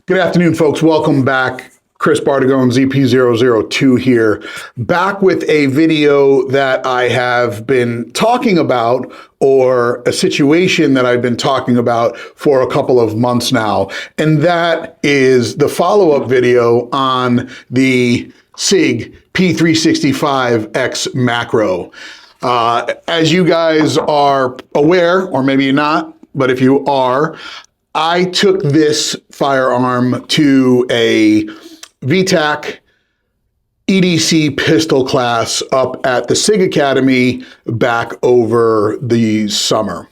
Good afternoon, folks. Welcome back. Chris Bartagone, ZP002 here, back with a video that I have been talking about, or a situation that I've been talking about for a couple of months now. And that is the follow-up video on the Sig P365 X Macro. As you guys are aware, or maybe not, but if you are, I took this firearm to a VTAC EDC pistol class up at the Sig Academy back over the summer.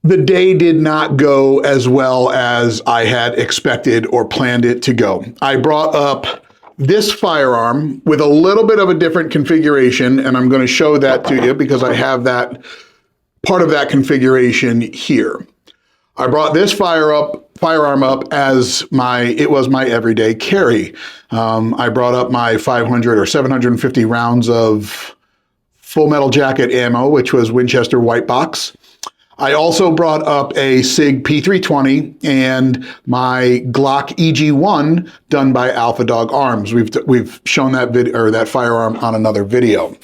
The day did not go as well as I had expected or planned it to go. I brought up this firearm with a little bit of a different configuration, and I'm going to show that to you because I have that part of that configuration here. I brought this firearm up as it was my everyday carry. I brought up my 500 or 750 rounds of full metal jacket ammo, which was Winchester white box. I also brought up a Sig P320 and my Glock EG1 done by Alpha Dog Arms. We've shown that that firearm on another video.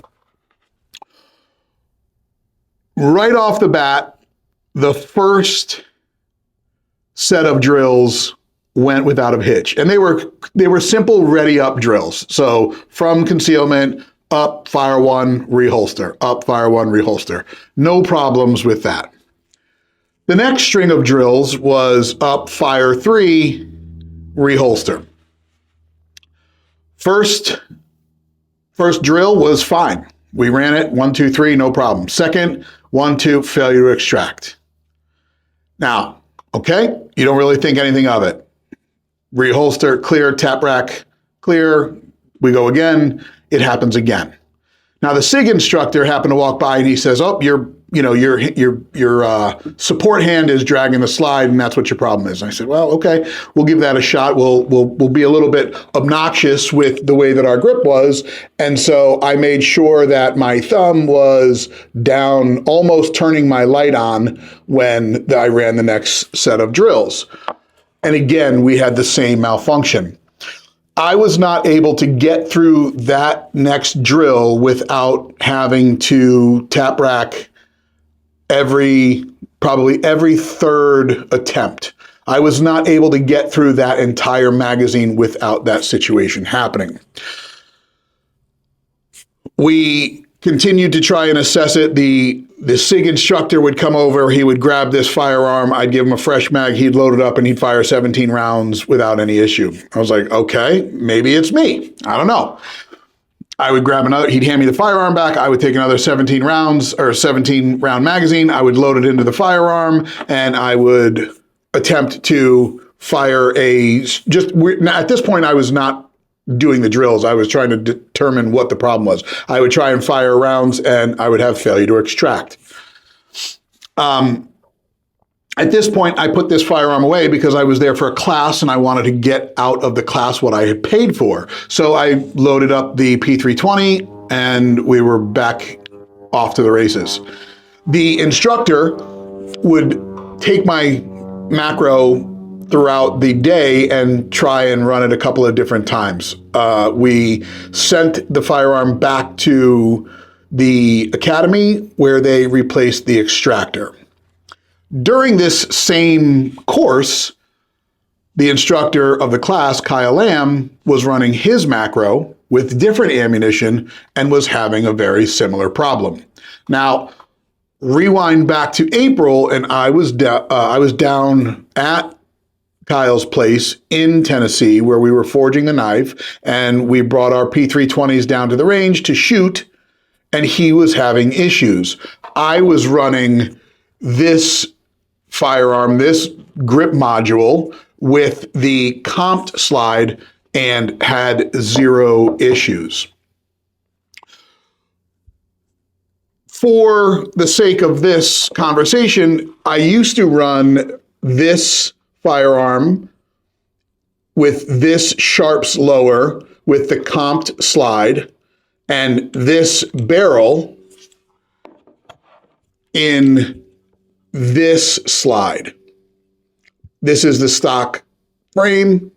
Right off the bat, the first set of drills went without a hitch, and they were simple ready up drills. So from concealment, up, fire one, reholster, up, fire one, reholster. No problems with that. The next string of drills was up, fire three, reholster. First drill was fine. We ran it 1, 2, 3, no problem. Second, 1, 2, failure to extract. Now, okay, you don't really think anything of it. Reholster, clear, tap rack, clear. We go again, it happens again. Now the SIG instructor happened to walk by and he says, "Oh, your support hand is dragging the slide, and that's what your problem is." And I said, "Well, okay, we'll give that a shot. We'll be a little bit obnoxious with the way that our grip was." And so I made sure that my thumb was down, almost turning my light on when I ran the next set of drills. And again, we had the same malfunction. I was not able to get through that next drill without having to tap rack probably every third attempt. I was not able to get through that entire magazine without that situation happening. We continued to try and assess it. The SIG instructor would come over, he would grab this firearm, I'd give him a fresh mag, he'd load it up, and he'd fire 17 rounds without any issue. I was like, okay, maybe it's me. I don't know. I would grab another, he'd hand me the firearm back, I would take another 17 rounds, or 17 round magazine, I would load it into the firearm, and I would attempt to fire at this point I was not doing the drills, I was trying to determine what the problem was. I would try and fire rounds and I would have failure to extract. At this point, I put this firearm away because I was there for a class and I wanted to get out of the class what I had paid for. So I loaded up the P320 and we were back off to the races. The instructor would take my macro throughout the day and try and run it a couple of different times. We sent the firearm back to the academy where they replaced the extractor. During this same course, the instructor of the class, Kyle Lamb, was running his macro with different ammunition and was having a very similar problem. Now, rewind back to April, and I was down at Kyle's place in Tennessee where we were forging the knife, and we brought our P320s down to the range to shoot, and he was having issues. I was running this firearm, this grip module with the comped slide and had zero issues. For the sake of this conversation, I used to run this firearm with this Sharps lower with the comped slide and this barrel in this slide. This is the stock frame,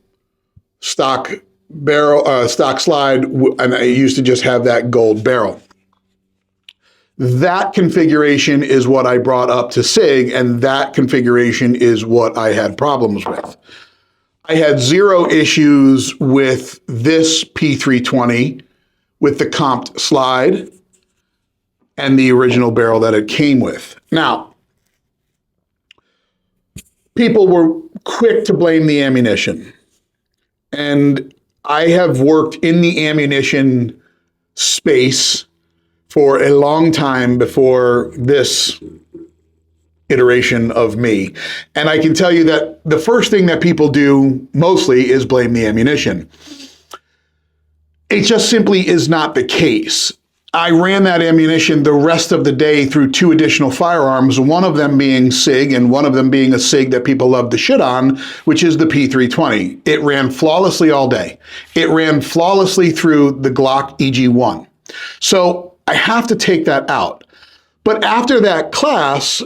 stock barrel, stock slide, and I used to just have that gold barrel. That configuration is what I brought up to SIG, and that configuration is what I had problems with. I had zero issues with this P320 with the comped slide and the original barrel that it came with. Now, people were quick to blame the ammunition. And I have worked in the ammunition space for a long time before this iteration of me. And I can tell you that the first thing that people do mostly is blame the ammunition. It just simply is not the case. I ran that ammunition the rest of the day through two additional firearms, one of them being SIG and one of them being a SIG that people love to shit on, which is the P320. It ran flawlessly all day. It ran flawlessly through the Glock EG1. So I have to take that out. But after that class,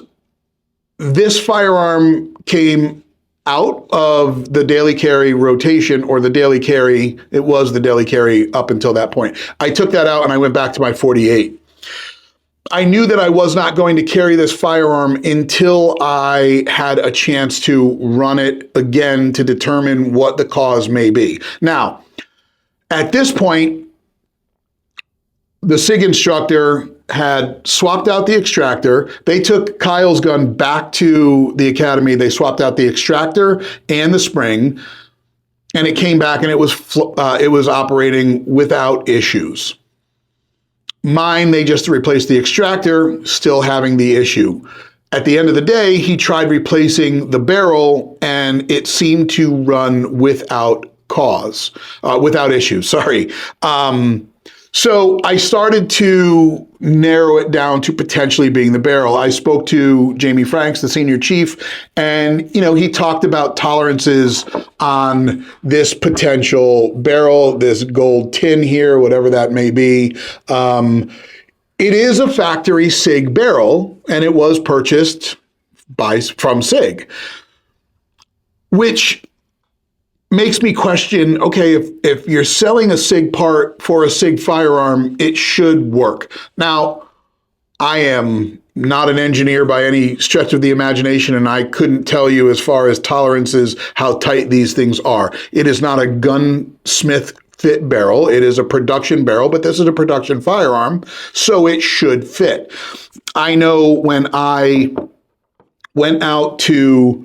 this firearm came out of the daily carry rotation, or the daily carry. It was the daily carry up until that point. I took that out and I went back to my 48. I knew that I was not going to carry this firearm until I had a chance to run it again to determine what the cause may be. Now, at this point, the SIG instructor had swapped out the extractor. They took Kyle's gun back to the academy. They swapped out the extractor and the spring, and it came back and it was operating without issues. Mine, they just replaced the extractor, still having the issue. At the end of the day, he tried replacing the barrel and it seemed to run without issues, sorry. So I started to narrow it down to potentially being the barrel. I spoke to Jamie Franks, the senior chief, and he talked about tolerances on this potential barrel, this gold tin here, whatever that may be. It is a factory SIG barrel, and it was purchased from SIG, which makes me question, okay, if you're selling a SIG part for a SIG firearm, it should work. Now, I am not an engineer by any stretch of the imagination, and I couldn't tell you as far as tolerances how tight these things are. It is not a gunsmith fit barrel. It is a production barrel, but this is a production firearm, so it should fit. I know when I went out to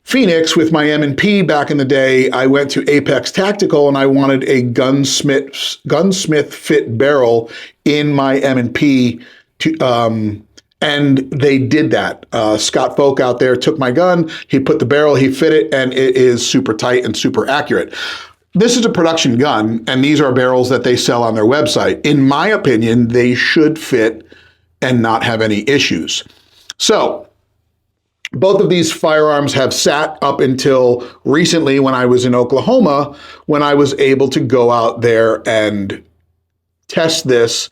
Phoenix with my M&P back in the day, I went to Apex Tactical and I wanted a gunsmith fit barrel in my M&P, and they did that. Scott Folk out there took my gun, he put the barrel, he fit it, and it is super tight and super accurate. This is a production gun, and these are barrels that they sell on their website. In my opinion, they should fit and not have any issues. So, both of these firearms have sat up until recently when I was in Oklahoma, when I was able to go out there and test this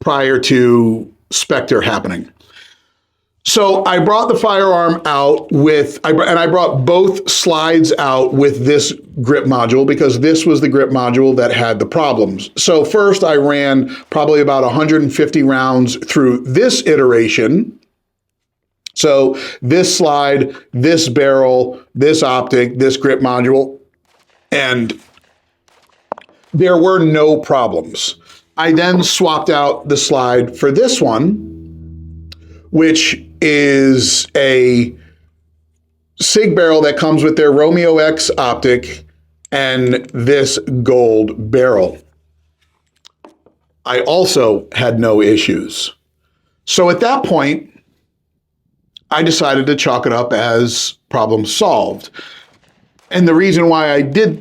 prior to Spectre happening. So I brought the firearm out I brought both slides out with this grip module because this was the grip module that had the problems. So first I ran probably about 150 rounds through this iteration. So this slide, this barrel, this optic, this grip module, and there were no problems. I then swapped out the slide for this one, which is a SIG barrel that comes with their Romeo X optic and this gold barrel. I also had no issues. So at that point, I decided to chalk it up as problem solved. And the reason why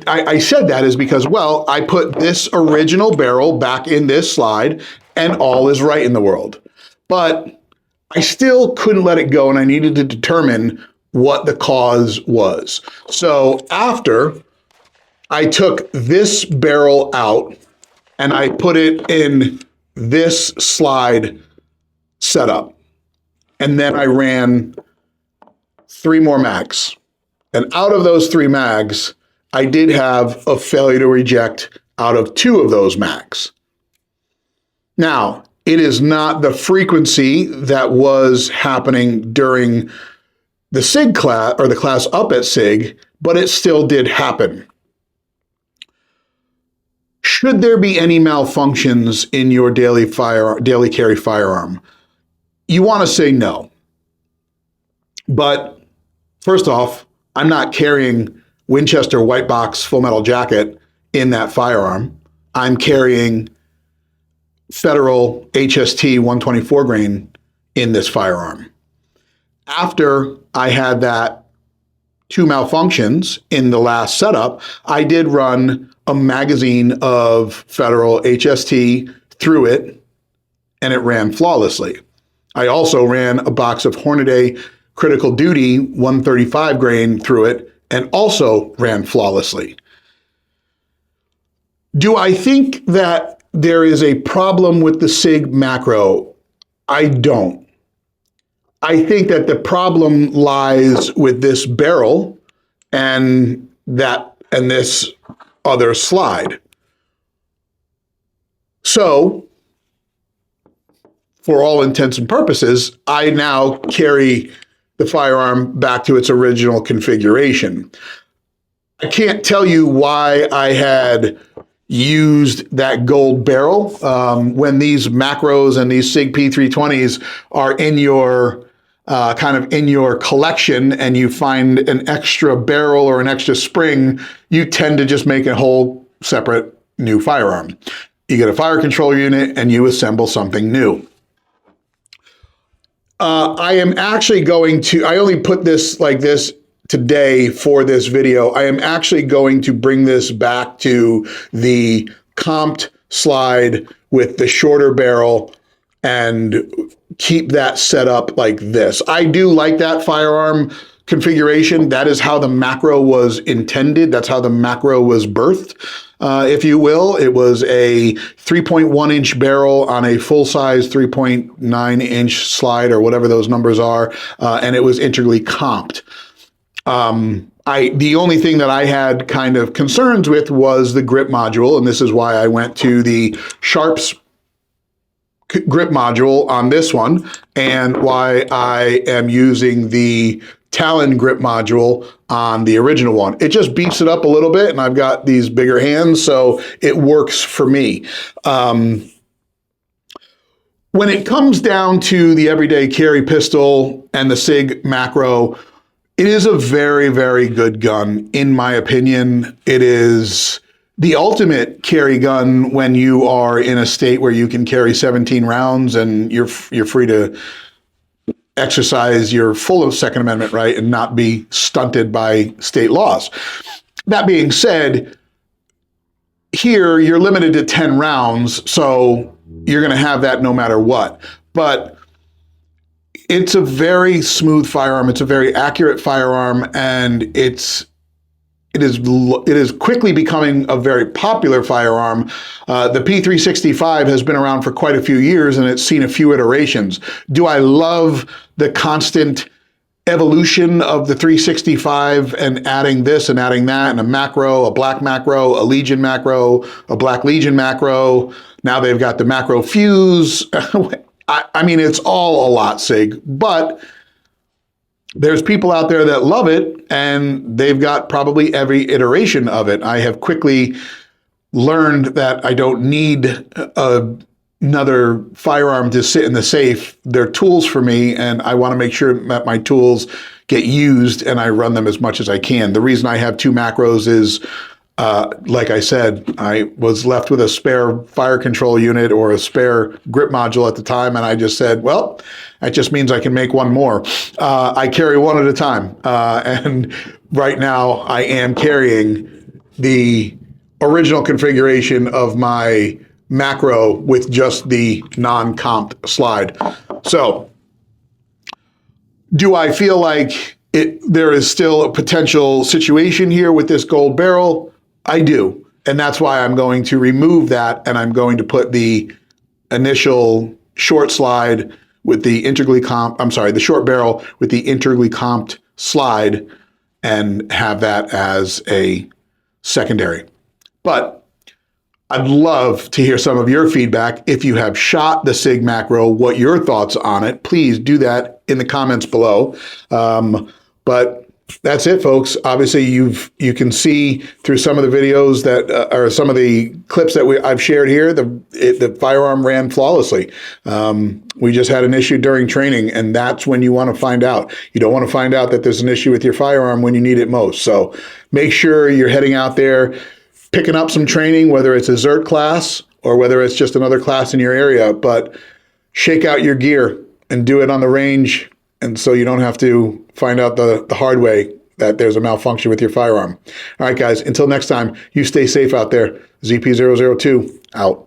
I said that is because, well, I put this original barrel back in this slide and all is right in the world. But I still couldn't let it go and I needed to determine what the cause was. So after I took this barrel out and I put it in this slide setup, and then I ran 3 more mags. And out of those 3 mags, I did have a failure to eject out of 2 of those mags. Now, it is not the frequency that was happening during the SIG class or the class up at SIG, but it still did happen. Should there be any malfunctions in your daily carry firearm? You want to say no. But first off, I'm not carrying Winchester white box full metal jacket in that firearm. I'm carrying Federal HST 124 grain in this firearm. After I had that 2 malfunctions in the last setup, I did run a magazine of Federal HST through it, and it ran flawlessly. I also ran a box of Hornady Critical Duty 135 grain through it, and also ran flawlessly. Do I think that there is a problem with the Sig Macro? I don't. I think that the problem lies with this barrel and this other slide. So, for all intents and purposes, I now carry the firearm back to its original configuration. I can't tell you why I had used that gold barrel. When these macros and these SIG P320s are in your kind of in your collection and you find an extra barrel or an extra spring, you tend to just make a whole separate new firearm. You get a fire control unit and you assemble something new. I am actually going to, I only put this like this today for this video. I am actually going to bring this back to the comped slide with the shorter barrel and keep that set up like this. I do like that firearm configuration. That is how the macro was intended. That's how the macro was birthed, if you will. It was a 3.1 inch barrel on a full size 3.9 inch slide or whatever those numbers are. And it was integrally comped. The only thing that I had kind of concerns with was the grip module. And this is why I went to the Sharps grip module on this one and why I am using the Talon grip module on the original one. It just beefs it up a little bit and I've got these bigger hands, so it works for me. When it comes down to the everyday carry pistol and the Sig Macro, it is a very, very good gun, in my opinion. It is the ultimate carry gun when you are in a state where you can carry 17 rounds and you're free to exercise your full Second Amendment right and not be stunted by state laws. That being said, here you're limited to 10 rounds, so you're going to have that no matter what. But it's a very smooth firearm. It's a very accurate firearm, and it is quickly becoming a very popular firearm. The P365 has been around for quite a few years and it's seen a few iterations. Do I love the constant evolution of the 365 and adding this and adding that and a macro, a black macro, a Legion macro, a black Legion macro? Now they've got the macro fuse. I mean, it's all a lot, Sig, but there's people out there that love it, and they've got probably every iteration of it. I have quickly learned that I don't need another firearm to sit in the safe. They're tools for me, and I want to make sure that my tools get used and I run them as much as I can. The reason I have 2 macros is, like I said, I was left with a spare fire control unit or a spare grip module at the time, and I just said, well, that just means I can make one more. I carry one at a time, and right now I am carrying the original configuration of my macro with just the non-comped slide. So, do I feel like there is still a potential situation here with this gold barrel? I do. And that's why I'm going to remove that and I'm going to put the initial short slide with the the short barrel with the integrally comped slide and have that as a secondary. But I'd love to hear some of your feedback. If you have shot the Sig Macro, what your thoughts on it, please do that in the comments below. But that's it, folks. Obviously, you can see through some of the videos that or some of the clips that I've shared here, the firearm ran flawlessly. We just had an issue during training, and that's when you want to find out. You don't want to find out that there's an issue with your firearm when you need it most. So make sure you're heading out there, picking up some training, whether it's a ZERT class or whether it's just another class in your area, but shake out your gear and do it on the range, and so you don't have to find out the hard way that there's a malfunction with your firearm. All right, guys, until next time, you stay safe out there. ZP002 out.